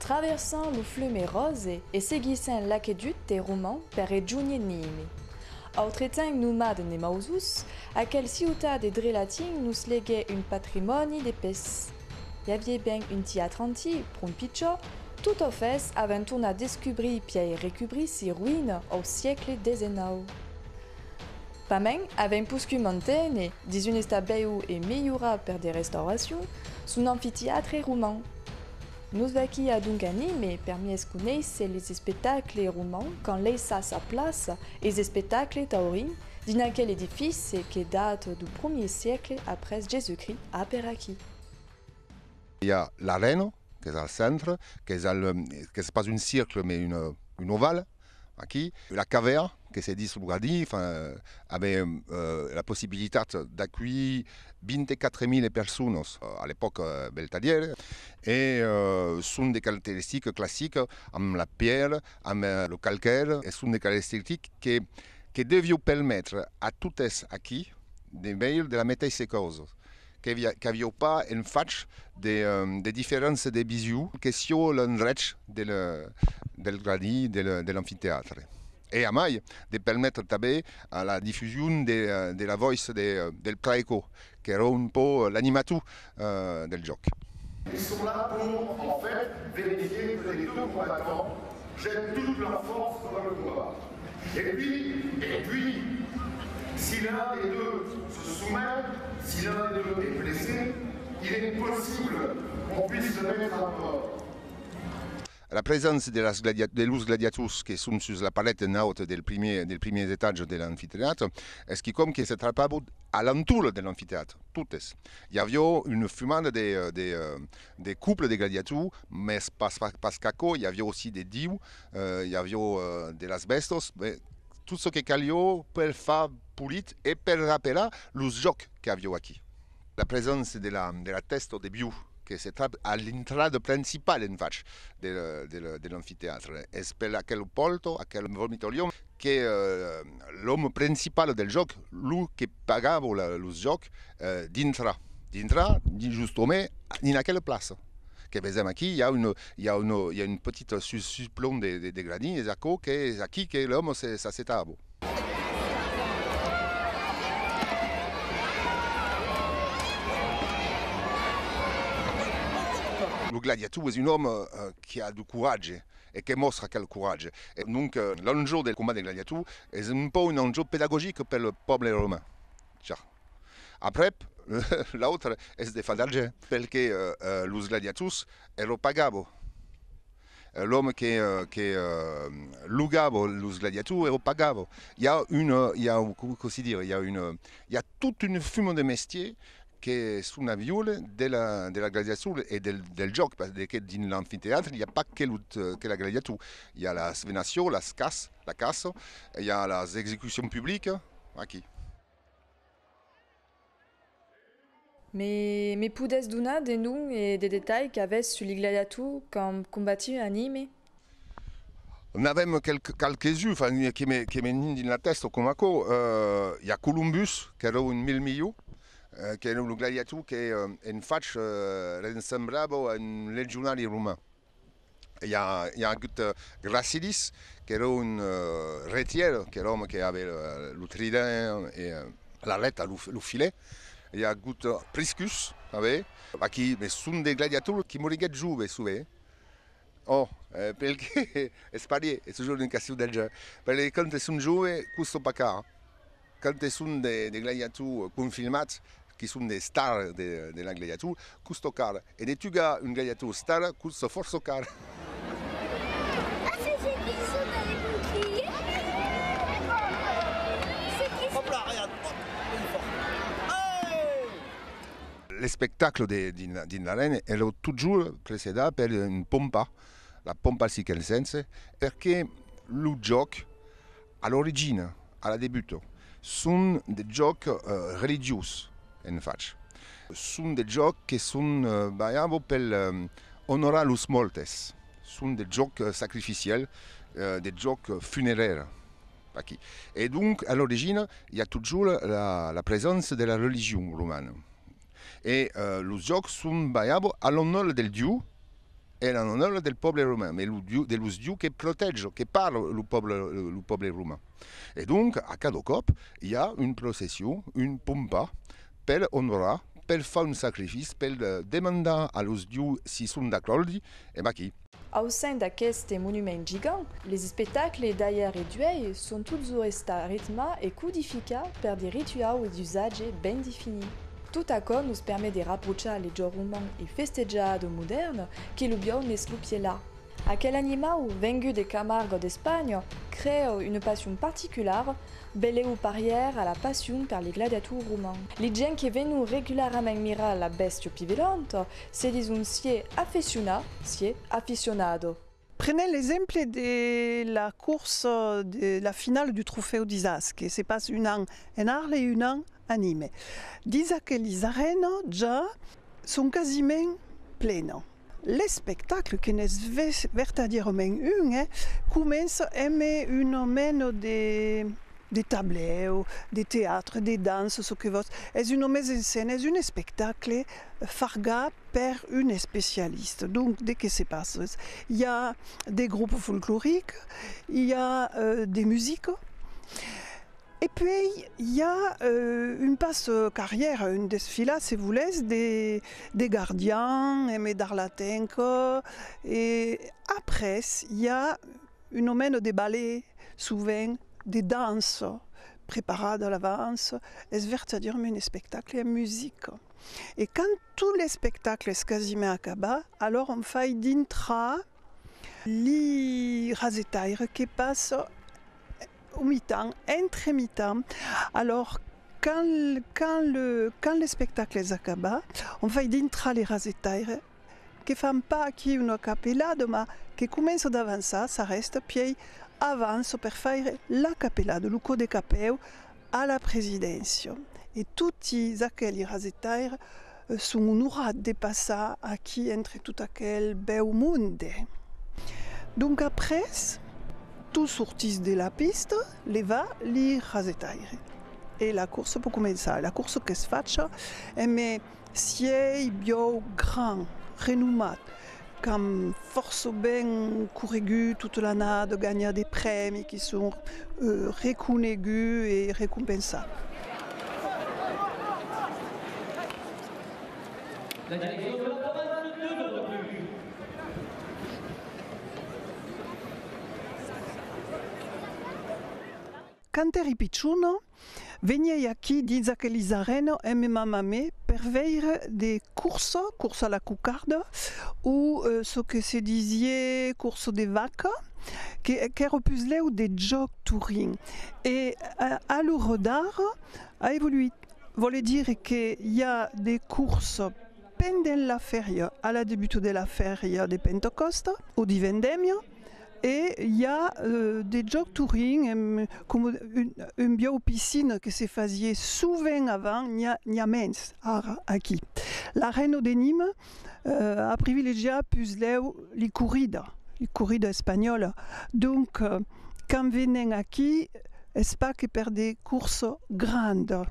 traversant le flume rose e seguissant l'aqueduc des Romans per regiune Nimi. Entretant nomades nemausus, à quelle ciutat de Drelatin nous léguait un patrimoine de pes. Y avait bien un théâtre anti, pour un piccio, tout au fait avant on a découvert puis récupéré ces ruines au siècle XIX. Pamen avait puscu montene, dis une estabeu et meillura per des restaurations, son amphithéâtre roman. Nous vaki a donc animé permis connaître les spectacles romans quand laissa sa place et les spectacles taurins d'un quel édifice qui date du 1er siècle après Jésus-Christ à Peraki. Il y a l'arène, qui est au centre, qui n'est pas un cercle mais une ovale, ici. La caverne, qui s'est dit avait la possibilité d'accueillir 24 000 personnes à l'époque beltadière. Et sont des caractéristiques classiques, avec la pierre, avec le calcaire, et sont des caractéristiques qui devaient permettre à tous ici de veiller de la météo cause. Qu'il n'y avait pas en fait des différences de bisous que sur l'endroit del gradí de l'amphithéâtre. Et à mai, de permettre aussi à la diffusion de la voix del praeco, qui era un peu l'animateur del joc. Ils sont là pour, en fait, vérifier que les deux combattants jettent toute leur force dans le combat. Et puis, si l'un des deux se soumet, si l'un des deux est blessé, il est possible qu'on puisse le mettre à mort. La présence de los gladiatus qui sont sur la palette haute del premier étage de l'amphithéâtre, est-ce que se trouvait à l'entour de l'amphithéâtre, toutes. Il y avait une fumade des couples de gladiatus, mais pas qu'aco, il y avait aussi des dieux, il y avait de l'asbestos, tout ce qui est calio pour faire pulit et pour rappeler les jeux qu'il y avait ici. La présence de la teste de bio, che si tratta all'entrata principale infatti dell'anfiteatro. E per aquel polto, aquel vomitorium, che l'uomo principale del gioco, lui che pagava lo gioco, d'intra giustamente in quella place. Che vediamo qui, il y a une petite surplomb des gradini, et c'est qui que l'homme s'assettava. Le gladiateur est un homme qui a du courage et qui montre quel courage. Et donc l'enjeu del combat des gladiateurs est un peu un enjeu pédagogique pour le peuple romain. Après, l'autre est de faire d'argent, parce que les gladiateurs erano pagati. L'homme qui lugava les gladiateurs era pagato. Il y a toute une fume de métiers che su una viole della gladiatura e del gioco, perché nell'anfiteatro il n'y a pas que la gladiatura, il y a la svenation, la casse, il y a les exécutions publiques, ici. Mais pouvez donner des noms et des détails qu'avaient sur les gladiateurs comme combattus animés? On avait quelques-uns qui me dans la tête comme ça. Il y a Columbus, qui era un milmillo, che era un gladiatore che in faccia ressemblava a un legionario romano. Il y a Gracilis, che era un rettier, che era l'uomo che aveva il trident e la retta, il filet. Il y a Priscus, qui sono dei gladiatori che morivano giovani, souvent. Oh, perché è sparito, è toujours une question del genere. Perché quando sono giovani, questo pas. Quand sono dei gladiatori confilmati, qui sont des stars de la gladiatura, questo car. E de tu gars un gladiator star, questo forse car. Ah, c'est qui sont dans les boucliers? C'est qui? Hop là, regarde. Le spectacle dans l'arène est toujours précédé par une pompa, la pompa circense, perché le gioco, à l'origine, à début, sont des jeux religieux. Infatti, sono dei giochi che sono basati per onorare los mortes, sono dei giochi sacrificiels, des giochi funéraires. Et donc, à l'origine, il y a toujours la présence de la religion romane. Et les jeux sont basés à l'honneur del Dieu è in onore del popolo romano, dello Dio che protegge, che parla il popolo romano. E dunque a cada cop hi ha una processió, un pompa, per onorar, per fare un sacrifice, per demandar allo Dio si sono d'accordo e ma chi. Au sein d'aquest monument gigant, les spectacles d'ailleurs et d'ueil sont toujours restés rythmés et codifiés par des rituals et usages bien définis. Tout accord nous permet de rapprocher les jeux romans et festejado modernes qui le bien n'est pied là. Aquel animal venu de Camargue d'Espagne crée une passion particulière, belle ou parière à la passion par les gladiateurs romains. Les gens qui viennent régulièrement mirer la bestie pivelante se disent si aficionado. Prenez l'exemple de la course de la finale du Trofeo d'Isas, qui se passe un an en Arles et un an à Nîmes. Disent que les arènes déjà sont quasiment pleines. Les spectacles qui n'est verdaderement un commencent à aimer une mène des tableaux, des théâtres, des danses, ce que vous. C'est une mise en scène, c'est un spectacle farga par une spécialiste. Donc, dès que se passe, il y a des groupes folkloriques, il y a des musiques. Et puis, il y a une passe-carrière, une desfilade, si vous voulez, des gardiens, et d'arlatenco. Et après, il y a une omène des ballets, souvent des danses préparées à l'avance. C'est véritablement un spectacle et une musique. Et quand tous les spectacles sont quasiment acabés, alors on fait d'intra les rasetaires qui passent au mi-temps, entre mi-temps. Alors, quand le spectacle est acabé, on fait d'intra les rasetaires qui ne font pas une capellade, mais qui commencent d'avancer, ça reste, puis avance pour faire la capellade, le coup de capello à la présidence. Et tous aquells rasetaires sont honorés de passer à qui entre tout aquel beau monde. Donc après, tous sortissent de la piste, les va les rasetaires. Et la course peut commencer. La course que se fait, mais si est bien grand, renommé, comme force bien couru toute l'année, de gagner des prix qui sont reconnus et récompensés. La direction de la province de 2 heures de plus. Quand eri picciuno, veniai qui dins que les arènes aiment ma mamé per veire des courses à la cucarde, ou ce que se disait course des vaches, qui repuslait ou des jeux touring. Et à le radar a évolué. Voulait dire qu'il y a des courses pendant la feria, à la début de la feria de Pentecoste, ou di Vendemmia. Et il y a des jeux touring, comme une biopiscine qui se faisait souvent avant, il y a moins ici. La reine de Nîmes a privilégié plus les corridas espagnoles. Donc, quand venez ici, c'est pas que pour des courses grandes.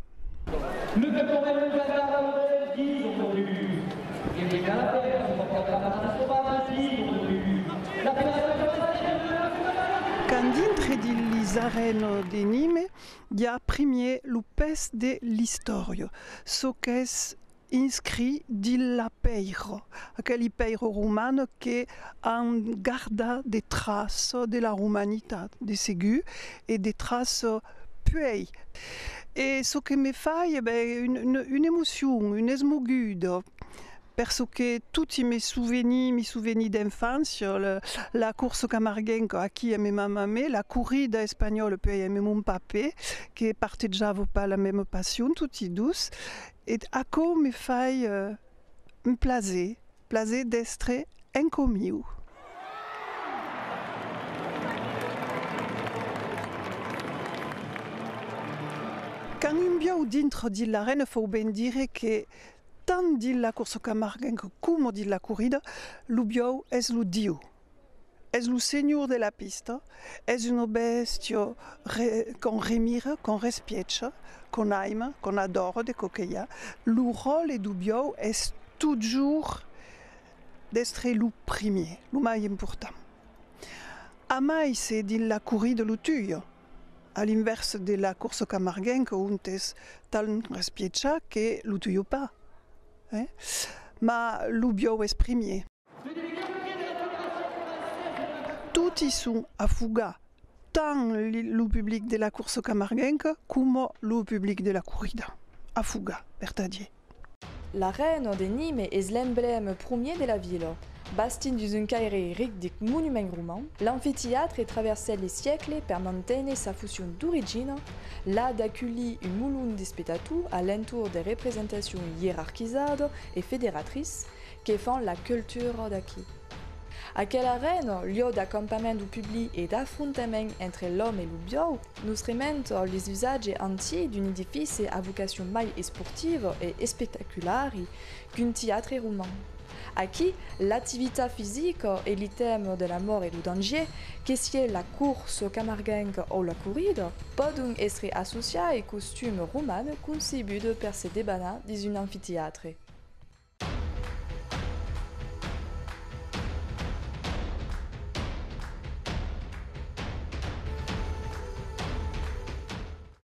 Le quand dintre les arènes de Nîmes, il y a premier le pes de l'histoire, ce qui est inscrit dans la peiro, aquel peiro roman qui en garda des traces de la romanité, des ségus et des traces puées. Et ce qui me fait une émotion, une esmogude. Parce que tous mes souvenirs d'enfance, la course camarguaine à qui aimait ma maman, la corrida espagnole puis aimait mon papa, qui partageait pas la même passion, tout y douce. Et à quoi me fait me plaisir d'être inconnu. Quand un bien ou dintre de l'arène, il faut bien dire que tant de la course camarguaine comme de la corrida, le bio est le Dio. Est le seigneur de la piste, est une bestia qu'on remire, qu'on respecte, qu'on aime, qu'on adore, de coquilla. Le rôle du bio est toujours d'être le premier, le plus important. A mai c'est dans la corrida de l'Utuio, à l'inverse de la course camarguenque où on est tellement respiécha que l'Utuio pas. Mais le bio est premier. Tous ils sont à fuga, tant le public de la course camarguenque comme le public de la corrida. A fuga, per dire. L'arène de Nîmes est l'emblème premier de la ville. Bastin d'un carré ric de monuments romans, l'amphithéâtre est traversé les siècles pour maintenir sa fonction d'origine, là d'accueillir une moulin de spectateurs à l'entour des représentations hiérarchisées et fédératrices qui font la culture d'acquis. À quelle arène, lieu d'accompagnement du public et d'affrontement entre l'homme et le bio, nous remonte les usages antiques d'un édifice à vocation mai sportive et spectaculaire qu'un théâtre roman. À qui l'activité physique est l'item de la mort et du danger, que si la course camarguenque ou la corrida, peuvent être associés aux costumes romains conçus pour se débattre dans un amphithéâtre.